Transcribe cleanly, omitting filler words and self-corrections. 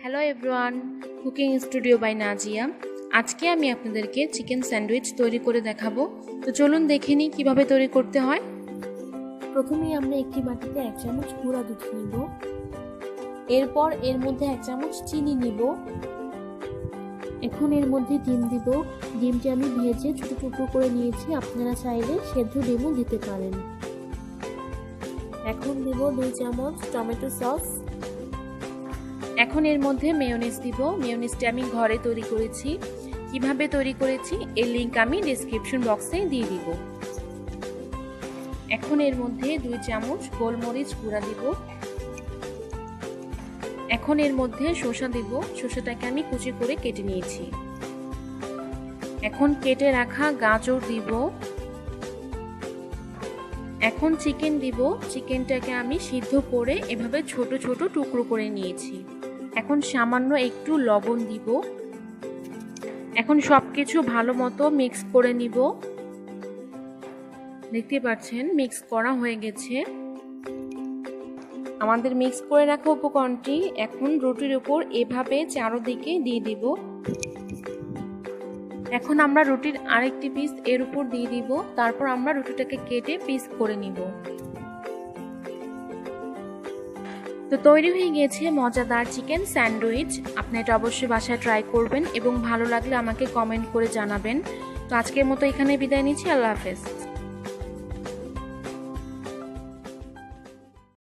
Hello everyone, cooking studio by Nazia. আজকে আমি আপনাদেরকে চিকেন স্যান্ডউইচ তৈরি করে দেখাবো। তো চলুন দেখে নিই কীভাবে তৈরি করতে হয়। প্রথমেই আমরা একটি বাটিতে 1 চামচ গুঁড়া দুধ নিব। এরপর এর মধ্যে 1 চামচ চিনি নিব। এখন এর মধ্যে ডিম দিব। ডিমটি আমি ভেজে ছোট টুকরো করে নিয়েছি, আপনারা চাইলে সেদ্ধ ডিমও দিতে পারেন। এখন দিব 2 চামচ টমেটো সস। এখন এর মধ্যে মেয়োনিজ দিব। মেয়োনিজটি আমি ঘরে তৈরি করেছি। কিভাবে তৈরি করেছি এর লিংক আমি ডেসক্রিপশন বক্সে দিয়ে দিব। এখন এর মধ্যে 2 চামচ গোলমরিচ গুঁড়া দিব। এখন এর মধ্যে শসা দিব। শসাটাকে আমি কুচি করে কেটে নিয়েছি। এখন কেটে রাখা গাজর দিব। এখন চিকেন দিব। চিকেনটাকে আমি সিদ্ধ করে এভাবে ছোট ছোট টুকরো করে নিয়েছি। এখন সামান্য একটু লবণ দিব। এখন সবকিছু ভালো মতো মিক্স করে নিব। দেখতে পাচ্ছেন মিক্স করা হয়ে গেছে। আমাদের মিক্স করে রাখা উপকরণটি এখন রুটির উপর এভাবে চারদিকে দিয়ে দিব। এখন আমরা রুটির আরেকটি পিস এর উপর দিয়ে দিব। তারপর আমরা রুটিটাকে কেটে পিস করে নিব। তো তৈরি হয়ে গেছে মজাদার চিকেন স্যান্ডউইচ। আপনি এটা অবশ্যই বাসায় ট্রাই করবেন এবং ভালো লাগলে আমাকে কমেন্ট করে জানাবেন। তো আজকের মতো এখানে বিদায় নিচ্ছি। আল্লাহ হাফেজ।